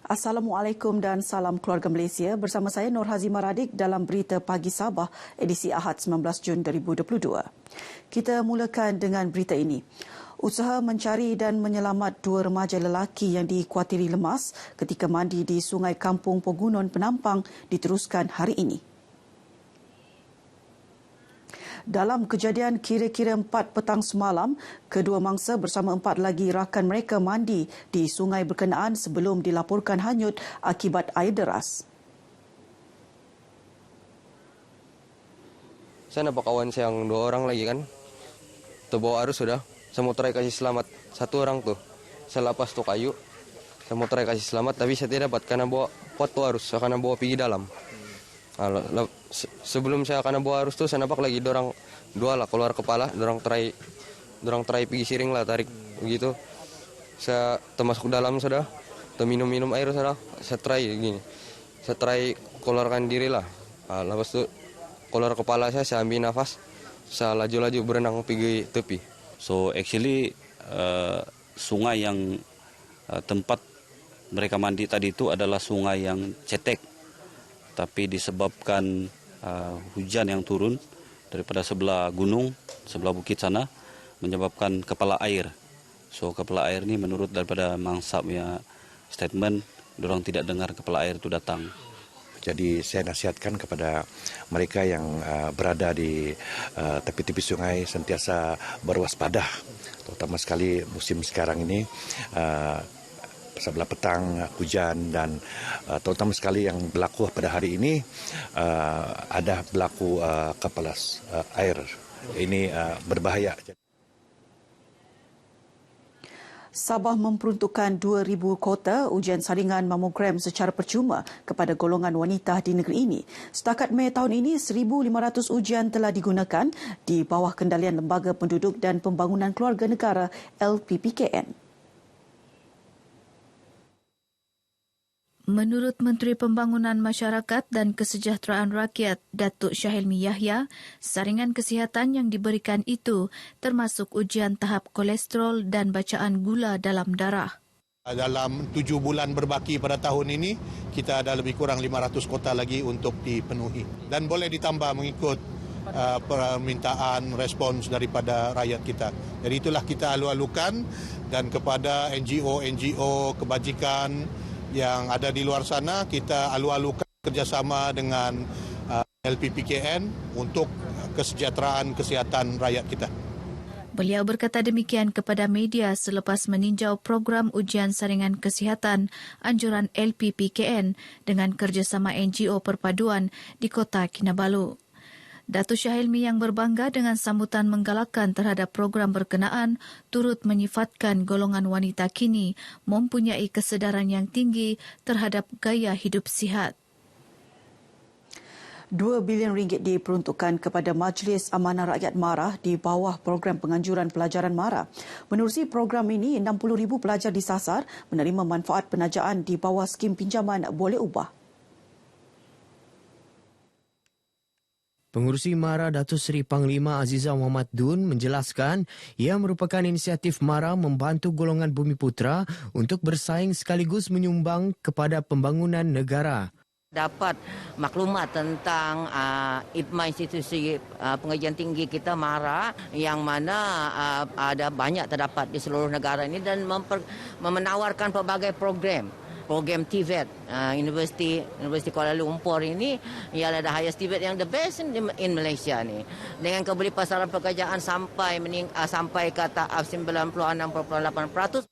Assalamualaikum dan salam keluarga Malaysia. Bersama saya Nur Hazimah Radik dalam Berita Pagi Sabah edisi Ahad 19 Jun 2022. Kita mulakan dengan berita ini. Usaha mencari dan menyelamat dua remaja lelaki yang dikuatiri lemas ketika mandi di Sungai Kampung Pogunon Penampang diteruskan hari ini. Dalam kejadian kira-kira 4 petang semalam, kedua mangsa bersama 4 lagi rakan mereka mandi di sungai berkenaan sebelum dilaporkan hanyut akibat air deras. Saya nampak kawan saya yang 2 orang lagi kan, terbawa arus sudah. Saya mau try kasih selamat 1 orang tuh. Saya lepas tuh kayu, saya mau try kasih selamat tapi saya tidak dapat karena bawa pot tuh arus, saya akan bawa pergi dalam. Sebelum saya akan bawa arus tuh saya nampak lagi dorang 2 lah keluar kepala, dorang try pergi siring lah, tarik begitu. Saya termasuk dalam sudah, terminum air sudah. Saya try gini, saya try keluarkan diri lah. Lepas tu keluar kepala saya ambil nafas, saya laju-laju berenang pergi tepi. So actually sungai yang tempat mereka mandi tadi itu adalah sungai yang cetek. Tapi disebabkan hujan yang turun daripada sebelah gunung, sebelah bukit sana, menyebabkan kepala air. So kepala air ini menurut daripada mangsa punya statement, dorang tidak dengar kepala air itu datang. Jadi saya nasihatkan kepada mereka yang berada di tepi-tepi sungai sentiasa berwaspada, terutama sekali musim sekarang ini. Sebelah petang hujan dan terutama sekali yang berlaku pada hari ini ada berlaku kepalas air. Ini berbahaya. Sabah memperuntukkan 2,000 kota ujian saringan mamogram secara percuma kepada golongan wanita di negeri ini. Setakat Mei tahun ini, 1,500 ujian telah digunakan di bawah kendalian Lembaga Penduduk dan Pembangunan Keluarga Negara LPPKN. Menurut Menteri Pembangunan Masyarakat dan Kesejahteraan Rakyat, Datuk Syahilmi Yahya, saringan kesihatan yang diberikan itu termasuk ujian tahap kolesterol dan bacaan gula dalam darah. Dalam 7 bulan berbaki pada tahun ini, kita ada lebih kurang 500 kota lagi untuk dipenuhi. Dan boleh ditambah mengikut permintaan respons daripada rakyat kita. Jadi itulah kita alu-alukan dan kepada NGO kebajikan yang ada di luar sana, kita alu-alukan kerjasama dengan LPPKN untuk kesejahteraan kesihatan rakyat kita. Beliau berkata demikian kepada media selepas meninjau program ujian saringan kesihatan anjuran LPPKN dengan kerjasama NGO perpaduan di Kota Kinabalu. Datuk Syahilmi yang berbangga dengan sambutan menggalakkan terhadap program berkenaan turut menyifatkan golongan wanita kini mempunyai kesedaran yang tinggi terhadap gaya hidup sihat. RM2 bilion diperuntukkan kepada Majlis Amanah Rakyat MARA di bawah program penganjuran pelajaran MARA. Menerusi program ini, 60,000 pelajar disasar menerima manfaat penajaan di bawah skim pinjaman boleh ubah. Pengurusi MARA Datuk Seri Panglima Aziza Muhammad Dun menjelaskan ia merupakan inisiatif MARA membantu golongan Bumiputra untuk bersaing sekaligus menyumbang kepada pembangunan negara. Dapat maklumat tentang IPMA institusi pengajian tinggi kita MARA yang mana ada banyak terdapat di seluruh negara ini dan menawarkan pelbagai program TVET, Universiti Kuala Lumpur ini ialah the highest TVET yang the best in Malaysia ni. Dengan kebeli pasaran pekerjaan sampai ke tahap 96.8%.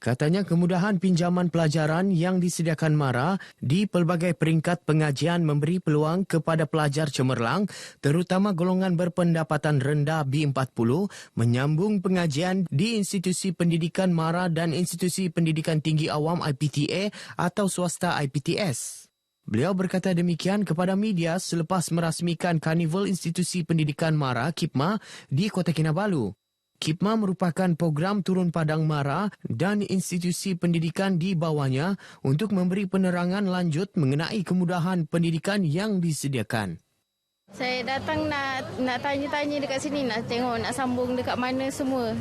Katanya kemudahan pinjaman pelajaran yang disediakan MARA di pelbagai peringkat pengajian memberi peluang kepada pelajar cemerlang, terutama golongan berpendapatan rendah B40, menyambung pengajian di institusi pendidikan MARA dan institusi pendidikan tinggi awam IPTA atau swasta IPTS. Beliau berkata demikian kepada media selepas merasmikan Karnival Institusi Pendidikan MARA KIPMA di Kota Kinabalu. KIPMA merupakan program turun padang MARA dan institusi pendidikan di bawahnya untuk memberi penerangan lanjut mengenai kemudahan pendidikan yang disediakan. Saya datang nak tanya-tanya dekat sini, nak tengok, nak sambung dekat mana semua.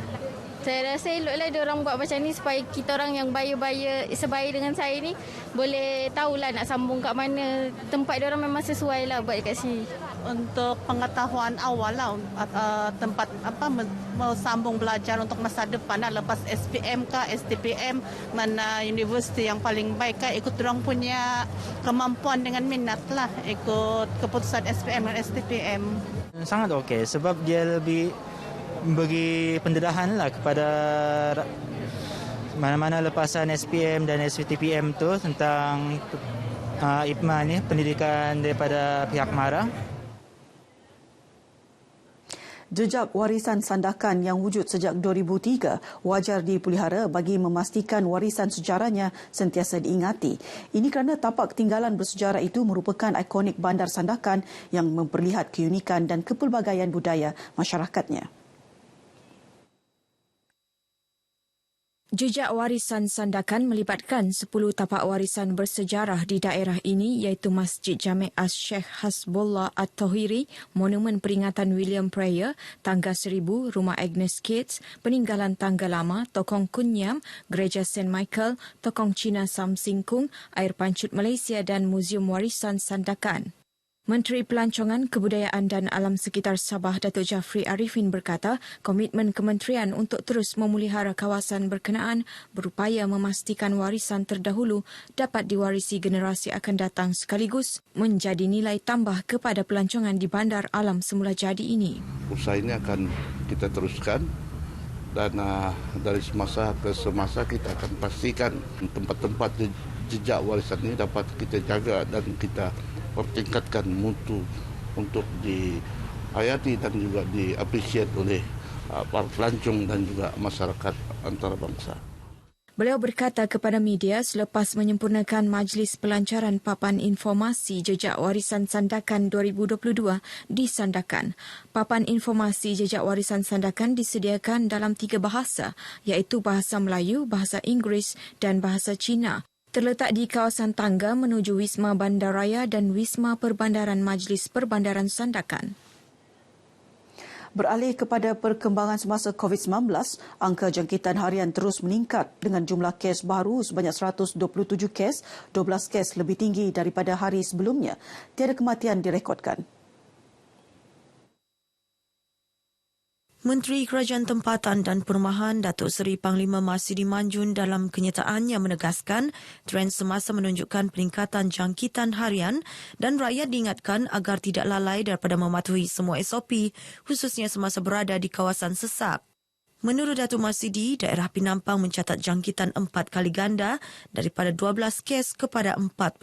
Saya rasa eloklah diorang buat macam ni supaya kita orang yang buyer-buyer sebaya dengan saya ni boleh tahulah nak sambung kat mana. Tempat diorang memang sesuai lah buat dekat sini. Untuk pengetahuan awal lah, tempat mau sambung belajar untuk masa depan lah, lepas SPM ke STPM, mana universiti yang paling baik ke, ikut diorang punya kemampuan dengan minat lah, ikut keputusan SPM dan STPM. Sangat okey sebab dia lebih bagi pendedahan lah kepada mana-mana lepasan SPM dan STPM tu tentang IPMA ni, pendidikan daripada pihak MARA. Jejak warisan sandakan yang wujud sejak 2003 wajar dipelihara bagi memastikan warisan sejarahnya sentiasa diingati. Ini kerana tapak ketinggalan bersejarah itu merupakan ikonik bandar sandakan yang memperlihat keunikan dan kepelbagaian budaya masyarakatnya. Jejak warisan sandakan melibatkan 10 tapak warisan bersejarah di daerah ini iaitu Masjid Jami' As-Sheikh Hasbullah At-Tahiri, Monumen Peringatan William Pryor, Tangga Seribu, Rumah Agnes Keats, Peninggalan Tangga Lama, Tokong Kunyam, Gereja St. Michael, Tokong Cina Sam Singkung, Air Pancut Malaysia dan Muzium Warisan Sandakan. Menteri Pelancongan, Kebudayaan dan Alam Sekitar Sabah Datuk Jafri Arifin berkata, komitmen kementerian untuk terus memelihara kawasan berkenaan berupaya memastikan warisan terdahulu dapat diwarisi generasi akan datang sekaligus menjadi nilai tambah kepada pelancongan di Bandar Alam Semula Jadi ini. Usaha ini akan kita teruskan dan dari semasa ke semasa kita akan pastikan tempat-tempat jejak warisan ini dapat kita jaga dan kita pertingkatkan mutu untuk diayati dan juga diapresiasi oleh para pelancong dan juga masyarakat antarabangsa. Beliau berkata kepada media selepas menyempurnakan Majlis Pelancaran Papan Informasi Jejak Warisan Sandakan 2022 di Sandakan. Papan Informasi Jejak Warisan Sandakan disediakan dalam 3 bahasa iaitu Bahasa Melayu, Bahasa Inggeris dan Bahasa Cina. Terletak di kawasan tangga menuju Wisma Bandaraya dan Wisma Perbandaran Majlis Perbandaran Sandakan. Beralih kepada perkembangan semasa COVID-19, angka jangkitan harian terus meningkat dengan jumlah kes baru sebanyak 127 kes, 12 kes lebih tinggi daripada hari sebelumnya. Tiada kematian direkodkan. Menteri Kerajaan Tempatan dan Perumahan Datuk Seri Panglima Marsudi Manjun dalam kenyataannya menegaskan trend semasa menunjukkan peningkatan jangkitan harian dan rakyat diingatkan agar tidak lalai daripada mematuhi semua SOP khususnya semasa berada di kawasan sesak. Menurut Datuk Marsudi, daerah Pinampang mencatat jangkitan 4 kali ganda daripada 12 kes kepada 48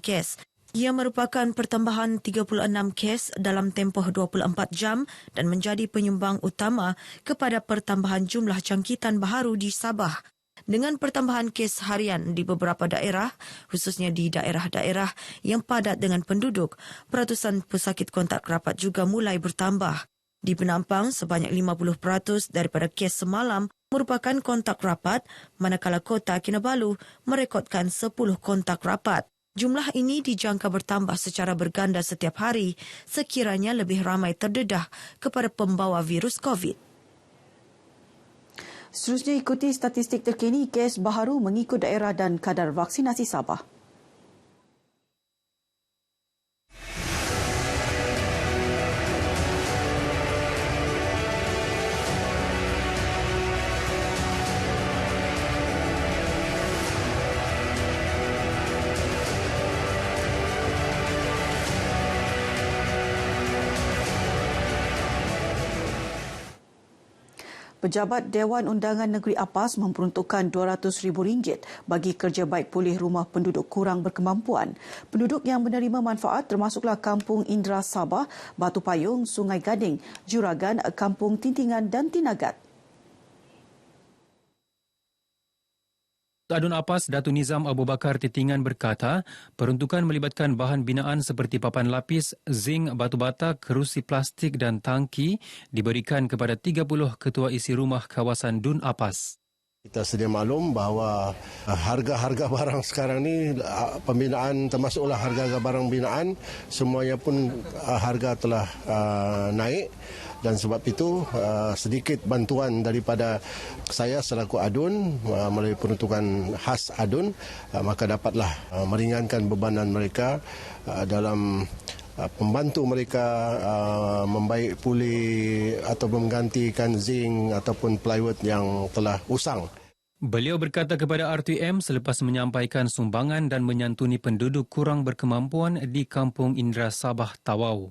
kes. Ia merupakan pertambahan 36 kes dalam tempoh 24 jam dan menjadi penyumbang utama kepada pertambahan jumlah jangkitan baharu di Sabah. Dengan pertambahan kes harian di beberapa daerah, khususnya di daerah-daerah yang padat dengan penduduk, peratusan pesakit kontak rapat juga mulai bertambah. Di Penampang, sebanyak 50% daripada kes semalam merupakan kontak rapat, manakala Kota Kinabalu merekodkan 10 kontak rapat. Jumlah ini dijangka bertambah secara berganda setiap hari sekiranya lebih ramai terdedah kepada pembawa virus COVID. Seterusnya ikuti statistik terkini kes baharu mengikut daerah dan kadar vaksinasi Sabah. Pejabat Dewan Undangan Negeri Apas memperuntukkan RM200,000 bagi kerja baik pulih rumah penduduk kurang berkemampuan. Penduduk yang menerima manfaat termasuklah Kampung Indra Sabah, Batu Payung, Sungai Gading, Juragan, Kampung Tintingan dan Tinagat. Adun Apas Datuk Nizam Abu Bakar Titingan berkata, peruntukan melibatkan bahan binaan seperti papan lapis, zinc, batu bata, kerusi plastik dan tangki diberikan kepada 30 ketua isi rumah kawasan Dun Apas. Kita sedia maklum bahawa harga-harga barang sekarang ni pembinaan termasuklah harga-harga barang binaan semuanya pun harga telah naik dan sebab itu sedikit bantuan daripada saya selaku ADUN melalui peruntukan khas ADUN maka dapatlah meringankan bebanan mereka dalam membantu mereka membaik pulih atau menggantikan zinc ataupun plywood yang telah usang. Beliau berkata kepada RTM selepas menyampaikan sumbangan dan menyantuni penduduk kurang berkemampuan di Kampung Indra Sabah, Tawau.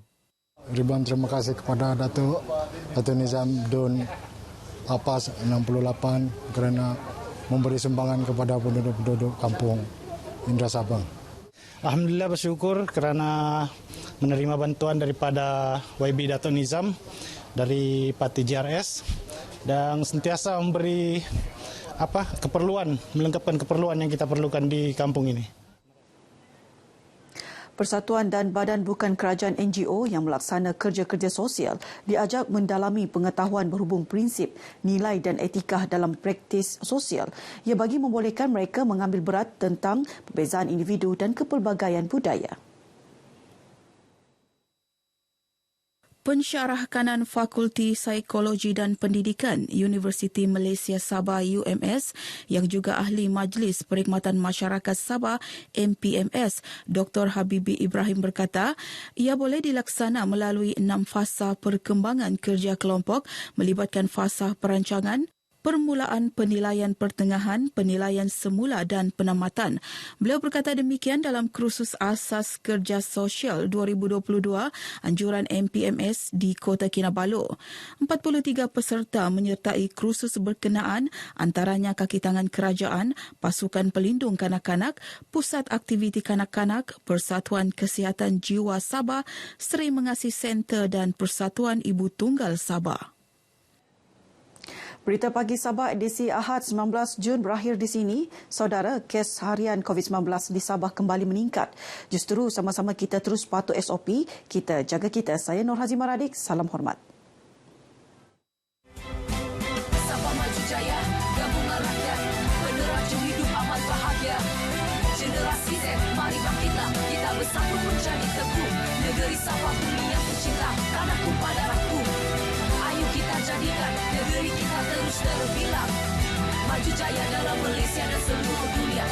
Ribuan terima kasih kepada Datuk Nizam Dun Apas 68 kerana memberi sumbangan kepada penduduk-penduduk Kampung Indra Sabah. Alhamdulillah bersyukur kerana menerima bantuan daripada YB Datuk Nizam dari Parti GRS dan sentiasa memberi keperluan, melengkapkan keperluan yang kita perlukan di kampung ini. Persatuan dan badan bukan kerajaan NGO yang melaksana kerja-kerja sosial diajak mendalami pengetahuan berhubung prinsip, nilai dan etika dalam praktis sosial. Ia bagi membolehkan mereka mengambil berat tentang perbezaan individu dan kepelbagaian budaya. Pensyarah kanan Fakulti Psikologi dan Pendidikan Universiti Malaysia Sabah UMS yang juga ahli Majlis Perkhidmatan Masyarakat Sabah MPMS Dr. Habibi Ibrahim berkata ia boleh dilaksana melalui 6 fasa perkembangan kerja kelompok melibatkan fasa perancangan, permulaan, penilaian pertengahan, penilaian semula dan penamatan. Beliau berkata demikian dalam kursus asas kerja sosial 2022 anjuran MPMS di Kota Kinabalu. 43 peserta menyertai kursus berkenaan antaranya kaki tangan kerajaan, pasukan pelindung kanak-kanak, pusat aktiviti kanak-kanak, Persatuan Kesihatan Jiwa Sabah, Seri Mengasih Center dan Persatuan Ibu Tunggal Sabah. Berita Pagi Sabah edisi Ahad 19 Jun berakhir di sini. Saudara, kes harian COVID-19 di Sabah kembali meningkat. Justru sama-sama kita terus patuh SOP, kita jaga kita. Saya Nur Hazimah Radik, salam hormat. Sabah Maju Jaya, gabungan rakyat, peneraju hidup aman bahagia. Generasi Z, mari bangkitlah, kita bersama menjadi teguh. Negeri Sabah bumi yang tercinta, tanahku pada darahku. Ayo kita jadikan negeri kita terus terbilang maju jaya dalam Malaysia dan seluruh dunia.